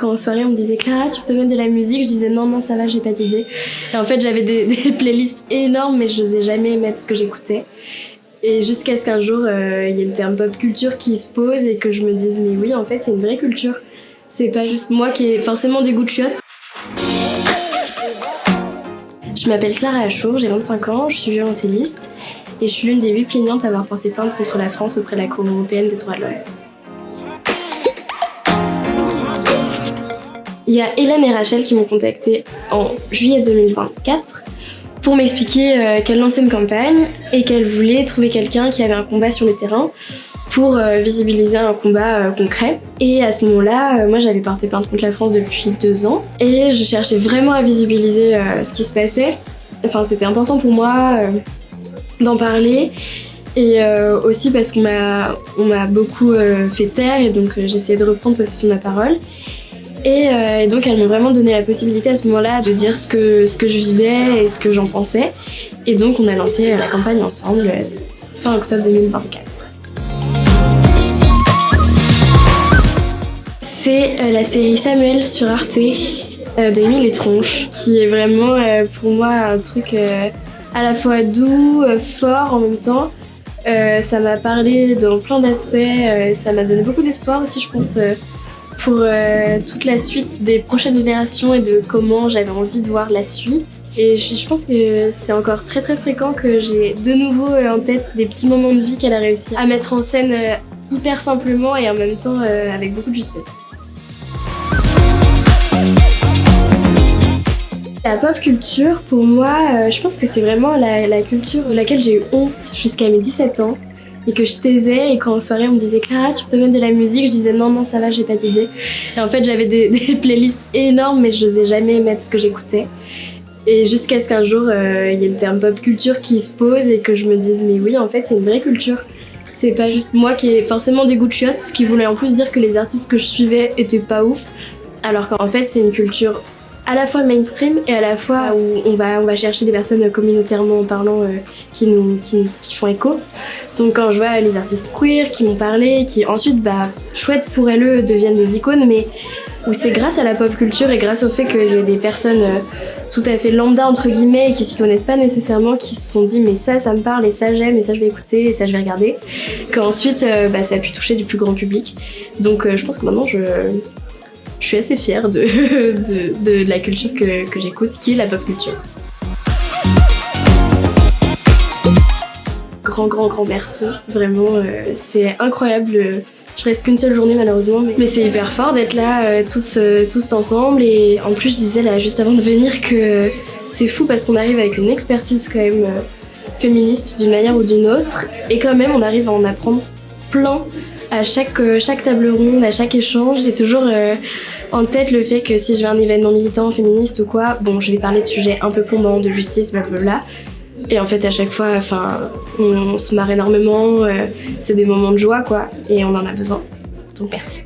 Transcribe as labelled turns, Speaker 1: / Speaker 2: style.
Speaker 1: Quand en soirée on me disait Clara, tu peux mettre de la musique, je disais non ça va, j'ai pas d'idée. Et en fait j'avais des playlists énormes mais je n'osais jamais mettre ce que j'écoutais. Et jusqu'à ce qu'un jour il y ait le terme pop culture qui se pose et que je me dise mais oui en fait c'est une vraie culture. C'est pas juste moi qui ai forcément des goûts de chiottes. Je m'appelle Clara Achour, j'ai 25 ans, je suis violoncelliste et je suis l'une des 8 plaignantes à avoir porté plainte contre la France auprès de la Cour européenne des droits de l'homme. Il y a Hélène et Rachel qui m'ont contactée en juillet 2024 pour m'expliquer qu'elles lançaient une campagne et qu'elles voulaient trouver quelqu'un qui avait un combat sur le terrain pour visibiliser un combat concret. Et à ce moment-là, moi j'avais porté plainte contre la France depuis 2 ans et je cherchais vraiment à visibiliser ce qui se passait. Enfin, c'était important pour moi d'en parler et aussi parce qu'on m'a beaucoup fait taire et donc j'essayais de reprendre possession de ma parole. Et donc elles m'ont vraiment donné la possibilité à ce moment-là de dire ce que je vivais et ce que j'en pensais. Et donc on a lancé la campagne ensemble fin octobre 2024. C'est la série Samuel sur Arte de Émile Letronche qui est vraiment pour moi un truc à la fois doux, fort en même temps. Ça m'a parlé dans plein d'aspects, ça m'a donné beaucoup d'espoir aussi je pense pour toute la suite des prochaines générations et de comment j'avais envie de voir la suite. Et je pense que c'est encore très très fréquent que j'ai de nouveau en tête des petits moments de vie qu'elle a réussi à mettre en scène hyper simplement et en même temps avec beaucoup de justesse. La pop culture, pour moi, je pense que c'est vraiment la culture de laquelle j'ai eu honte jusqu'à mes 17 ans. Et que je taisais et quand en soirée on me disait Clara tu peux mettre de la musique, je disais non ça va, j'ai pas d'idée. Et en fait j'avais des playlists énormes mais je n'osais jamais mettre ce que j'écoutais. Et jusqu'à ce qu'un jour il y ait le terme pop culture qui se pose et que je me dise mais oui en fait c'est une vraie culture. C'est pas juste moi qui ai forcément des goûts de chiottes, ce qui voulait en plus dire que les artistes que je suivais étaient pas ouf. Alors qu'en fait c'est une culture à la fois mainstream et à la fois où on va chercher des personnes communautairement parlant qui font écho. Donc quand je vois les artistes queer qui m'ont parlé, qui ensuite, chouette pour elles, deviennent des icônes, mais où c'est grâce à la pop culture et grâce au fait qu'il y ait des personnes tout à fait lambda entre guillemets et qui s'y connaissent pas nécessairement, qui se sont dit mais ça me parle et ça j'aime et ça je vais écouter et ça je vais regarder, qu'ensuite ça a pu toucher du plus grand public. Donc je pense que maintenant je suis assez fière de la culture que j'écoute, qui est la pop culture. Grand merci, vraiment, c'est incroyable. Je reste qu'une seule journée malheureusement, mais c'est hyper fort d'être là tous ensemble. Et en plus je disais là juste avant de venir que c'est fou parce qu'on arrive avec une expertise quand même féministe d'une manière ou d'une autre, et quand même on arrive à en apprendre plein. À chaque table ronde, à chaque échange, j'ai toujours en tête le fait que si je vais à un événement militant, féministe ou quoi, je vais parler de sujets un peu plombants, de justice, blablabla. Et en fait, à chaque fois, on se marre énormément, c'est des moments de joie, quoi, et on en a besoin. Donc merci.